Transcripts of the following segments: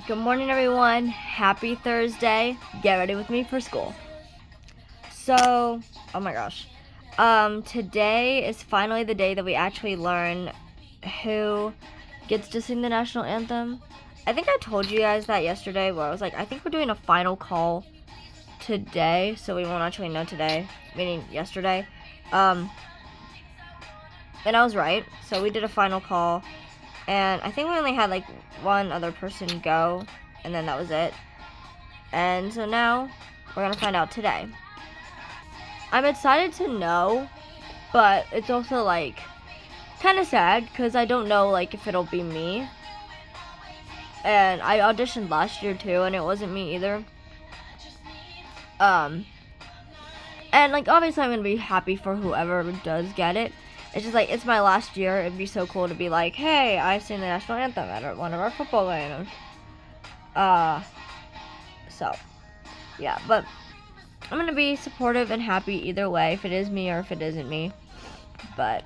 Good morning, everyone. Happy Thursday. Get ready with me for school. So, oh my gosh. Today is finally the day that we actually learn who gets to sing the national anthem. I think I told you guys that yesterday where I was like, I think we're doing a final call today, so we won't actually know today, meaning yesterday. And I was right. So we did a final call, and I think we only had like one other person go, and then that was it. And so now we're gonna find out today. I'm excited to know, but it's also like kind of sad because I don't know like if it'll be me. And I auditioned last year too, and it wasn't me either. And like obviously I'm gonna be happy for whoever does get it. It's just like it's my last year. It'd be so cool to be like, hey, I sing the national anthem at one of our football games. So yeah, but I'm gonna be supportive and happy either way, if it is me or if it isn't me. But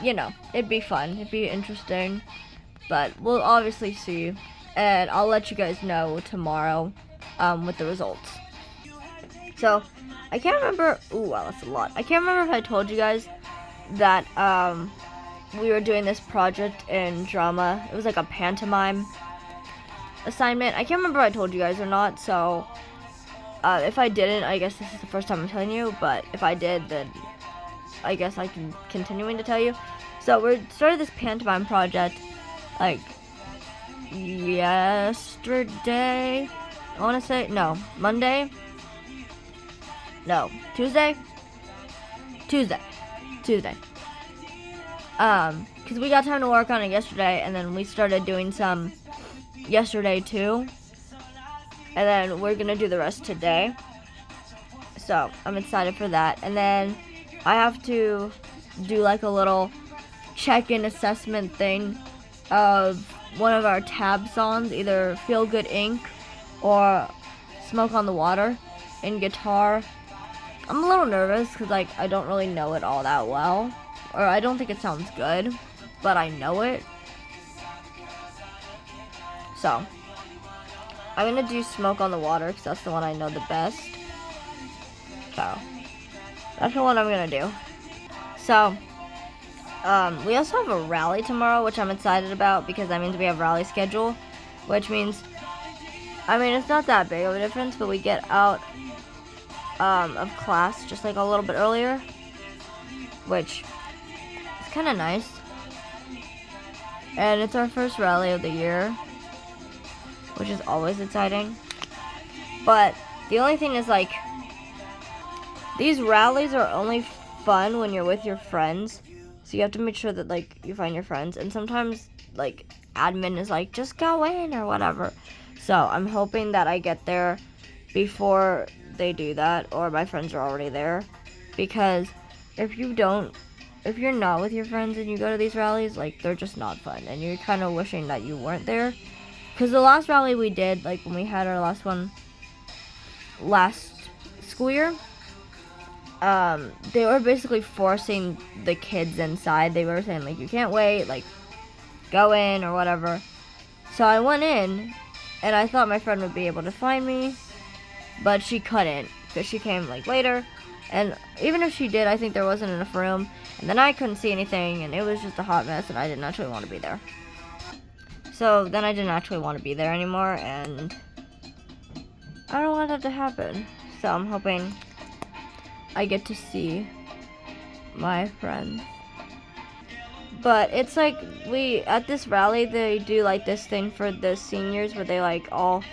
you know, it'd be fun. It'd be interesting. But we'll obviously see, and I'll let you guys know tomorrow with the results. So I can't remember. Ooh, wow, that's a lot. I can't remember if I told you guys that we were doing this project in drama. It was like a pantomime assignment. I can't remember if I told you guys or not. So if I didn't, I guess this is the first time I'm telling you. But if I did, then I guess I can continuing to tell you. So we started this pantomime project like yesterday. I want to say Monday. No, Tuesday. Tuesday. Because we got time to work on it yesterday, and then we started doing some yesterday too, and then we're gonna do the rest today. So I'm excited for that. And then I have to do like a little check-in assessment thing of one of our tab songs, either Feel Good Inc. or Smoke on the Water in guitar. I'm a little nervous because like I don't really know it all that well, or I don't think it sounds good, but I know it. So I'm gonna do Smoke on the Water because that's the one I know the best. So that's the one I'm gonna do. So we also have a rally tomorrow, which I'm excited about because that means we have rally schedule, which means, I mean, it's not that big of a difference, but we get out of class just like a little bit earlier, which is kind of nice. And it's our first rally of the year, which is always exciting. But the only thing is like these rallies are only fun when you're with your friends, so you have to make sure that like you find your friends, and sometimes like admin is like just go in or whatever. So I'm hoping that I get there before they do that, or my friends are already there, because if you're not with your friends and you go to these rallies, like they're just not fun, and you're kind of wishing that you weren't there. Because the last rally we did, like when we had our last one last school year, they were basically forcing the kids inside. They were saying like you can't wait, like go in or whatever. So I went in, and I thought my friend would be able to find me, but she couldn't because she came like later, and even if she did, I think there wasn't enough room, and then I couldn't see anything, and it was just a hot mess, and I didn't actually want to be there. So then I didn't actually want to be there anymore, and I don't want that to happen. So I'm hoping I get to see my friends. But it's like at this rally they do like this thing for the seniors where they like all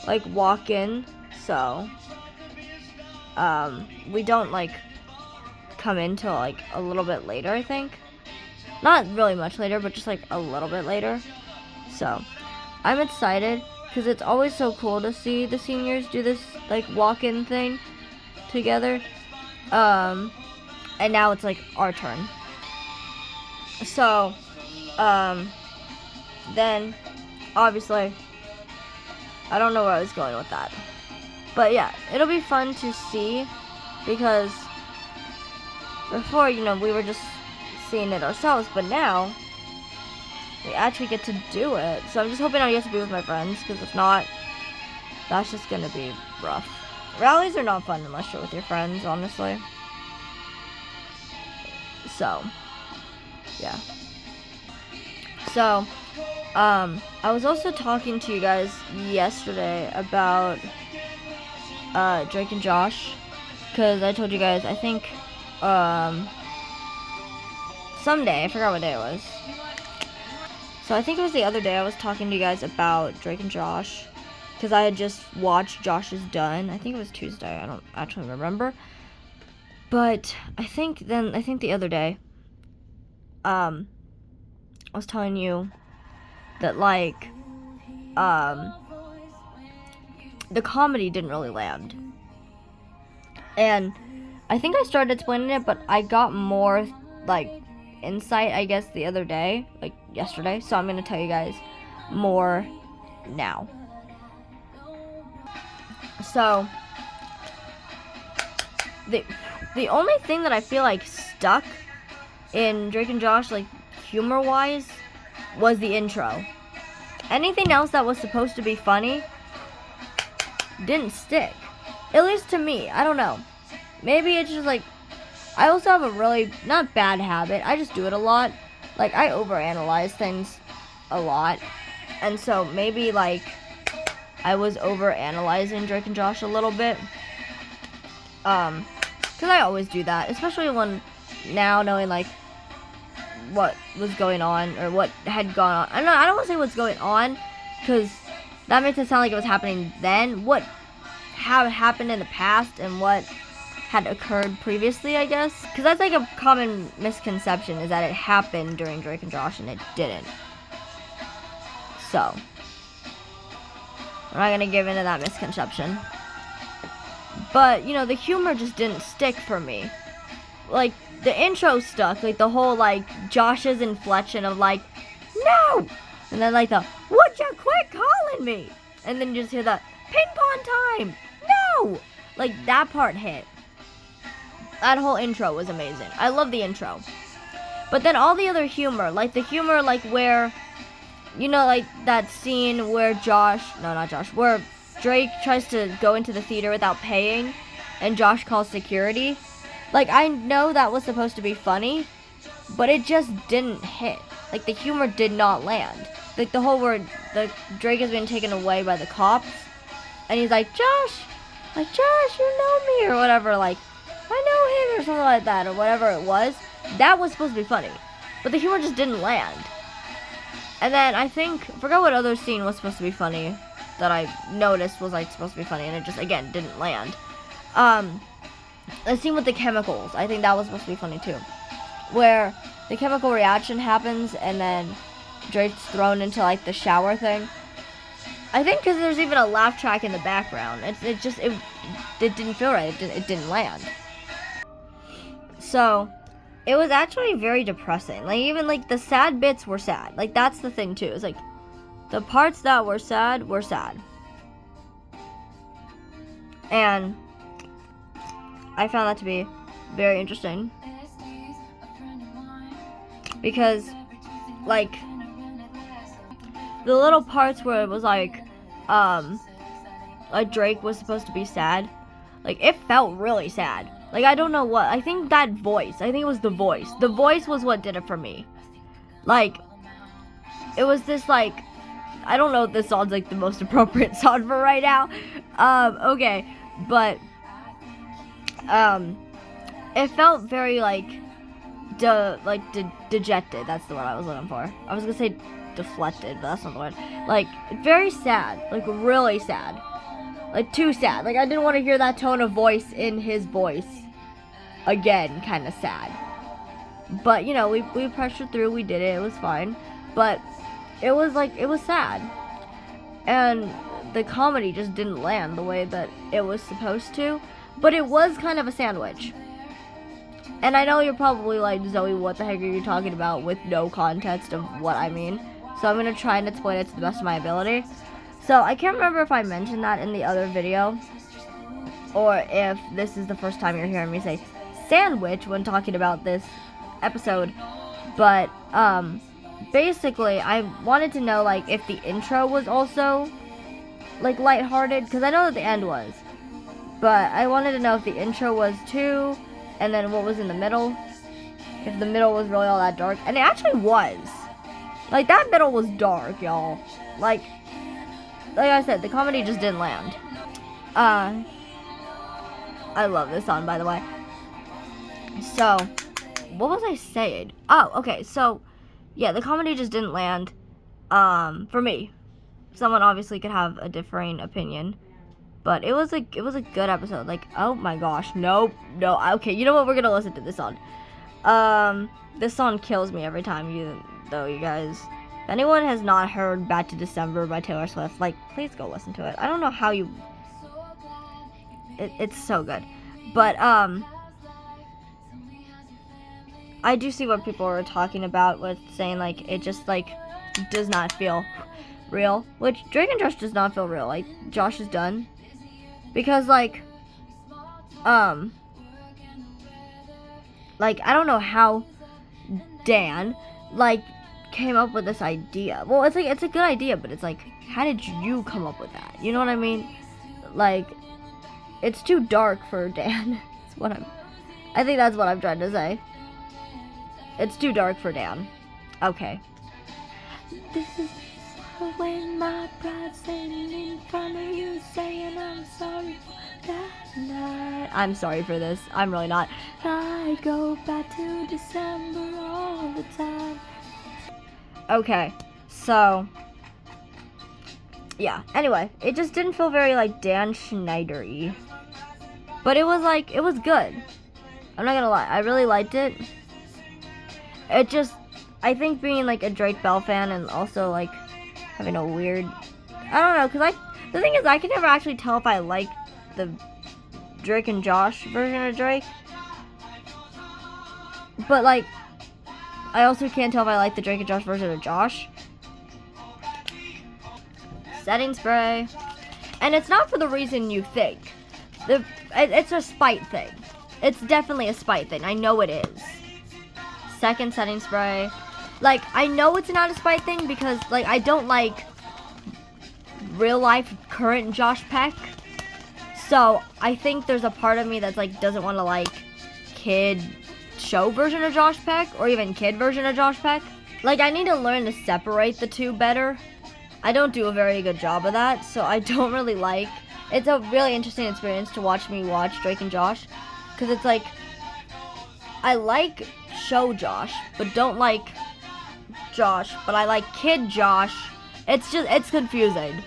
like walk in. So we don't like come in till like a little bit later, I think. Not really much later, but just like a little bit later. So I'm excited because it's always so cool to see the seniors do this like walk-in thing together. And now it's like our turn. So then obviously I don't know where I was going with that. But yeah, it'll be fun to see, because before, we were just seeing it ourselves, but now we actually get to do it. So I'm just hoping I get to be with my friends, because if not, that's just gonna be rough. Rallies are not fun unless you're with your friends, honestly. So, yeah. So, I was also talking to you guys yesterday about Drake and Josh, because I told you guys, I think, someday, I forgot what day it was. So I think it was the other day I was talking to you guys about Drake and Josh, because I had just watched Josh is Done. I think it was Tuesday, I don't actually remember. But I think the other day, I was telling you that, like, the comedy didn't really land. And I think I started explaining it, but I got more, like, insight, I guess, the other day, like, yesterday. So I'm going to tell you guys more now. So, the only thing that I feel like stuck in Drake and Josh, like, humor-wise, was the intro. Anything else that was supposed to be funny didn't stick. At least to me. I don't know. Maybe it's just like, I also have a really, not bad habit, I just do it a lot. Like, I overanalyze things a lot. And so maybe, like, I was overanalyzing Drake and Josh a little bit. Because I always do that. Especially when now knowing, like, what was going on, or what had gone on. I don't want to say what's going on, because that makes it sound like it was happening then. What had happened in the past, and what had occurred previously, I guess. Because that's like a common misconception, is that it happened during Drake and Josh, and it didn't. So, I'm not going to give into that misconception. But, you know, the humor just didn't stick for me. Like, the intro stuck. Like, the whole, like, Josh's inflection of, like, no! And then, like, the, would you quit calling me? And then you just hear the, ping pong time! No! Like, that part hit. That whole intro was amazing. I love the intro. But then all the other humor, like, the humor, like, where, you know, like, that scene where where Drake tries to go into the theater without paying, and Josh calls security. Like, I know that was supposed to be funny, but it just didn't hit. Like, the humor did not land. Like, the whole word, Drake has been taken away by the cops, and he's like, Josh, you know me, or whatever, like, I know him, or something like that, or whatever it was. That was supposed to be funny, but the humor just didn't land. And then I forgot what other scene was supposed to be funny that I noticed was, like, supposed to be funny, and it just, again, didn't land. The scene with the chemicals, I think that was supposed to be funny too, where the chemical reaction happens and then Drake's thrown into, like, the shower thing. I think because there's even a laugh track in the background, it didn't feel right. It didn't land. So it was actually very depressing. Like, even, like, the sad bits were sad. Like, that's the thing too. It's like the parts that were sad were sad, and I found that to be very interesting, because, like, the little parts where it was like Drake was supposed to be sad, like, it felt really sad. Like, I don't know what, I think that voice, I think it was the voice. The voice was what did it for me. Like, it was this, like, I don't know if this sounds like the most appropriate song for right now. Okay, but it felt very, like, dejected. That's the word I was looking for. I was gonna say deflected, but that's not the word. Like, very sad. Like, really sad. Like, too sad. Like, I didn't want to hear that tone of voice in his voice again, kind of sad. But, you know, we pressured through. We did it. It was fine. But it was, like, it was sad. And the comedy just didn't land the way that it was supposed to. But it was kind of a sandwich. And I know you're probably like, Zoe, what the heck are you talking about, with no context of what I mean. So I'm going to try and explain it to the best of my ability. So I can't remember if I mentioned that in the other video, or if this is the first time you're hearing me say sandwich when talking about this episode. But basically, I wanted to know, like, if the intro was also, like, lighthearted, because I know that the end was. But I wanted to know if the intro was too, and then what was in the middle. If the middle was really all that dark. And it actually was. Like, that middle was dark, y'all. Like I said, the comedy just didn't land. I love this song, by the way. So, what was I saying? Oh, okay, so, yeah, the comedy just didn't land, for me. Someone obviously could have a differing opinion. But it was a good episode. Like, oh my gosh, nope, no, okay, you know what, we're gonna listen to this song. This song kills me every time, you guys. If anyone has not heard Back to December by Taylor Swift, like, please go listen to it. I don't know how you, it's so good. But, I do see what people are talking about with saying, like, it just, like, does not feel real. Which, Drake and Josh does not feel real. Like, Josh is done. Because, like, I don't know how Dan, like, came up with this idea. Well, it's like, it's a good idea, but it's like, how did you come up with that? You know what I mean? Like, it's too dark for Dan. I think that's what I'm trying to say. It's too dark for Dan. Okay. This is when my pride's standing in front of you saying I'm sorry for that night. I'm sorry for this. I'm really not. I go back to December all the time. Okay, so yeah. Anyway, it just didn't feel very like Dan Schneider-y. But it was like, it was good. I'm not gonna lie. I really liked it. It just, I think being like a Drake Bell fan and also like having a weird, I don't know, because the thing is, I can never actually tell if I like the Drake and Josh version of Drake. But like, I also can't tell if I like the Drake and Josh version of Josh. Setting spray. And it's not for the reason you think. It's a spite thing. It's definitely a spite thing. I know it is. Second setting spray. Like, I know it's not a spite thing because, like, I don't like real life current Josh Peck. So, I think there's a part of me that's, like, doesn't want to like kid show version of Josh Peck or even kid version of Josh Peck. Like, I need to learn to separate the two better. I don't do a very good job of that, so I don't really like. It's a really interesting experience to watch me watch Drake and Josh, because it's like, I like show Josh, but don't like Josh, but I like kid Josh. It's confusing.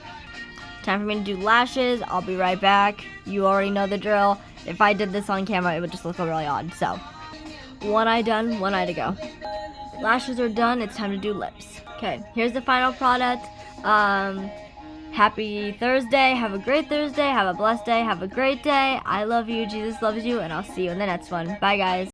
Time for me to do lashes. I'll be right back. You already know the drill. If I did this on camera, it would just look really odd. So, one eye done, one eye to go. Lashes are done. It's time to do lips. Okay, here's the final product. Happy Thursday. Have a great Thursday. Have a blessed day. Have a great day. I love you. Jesus loves you. And I'll see you in the next one. Bye, guys.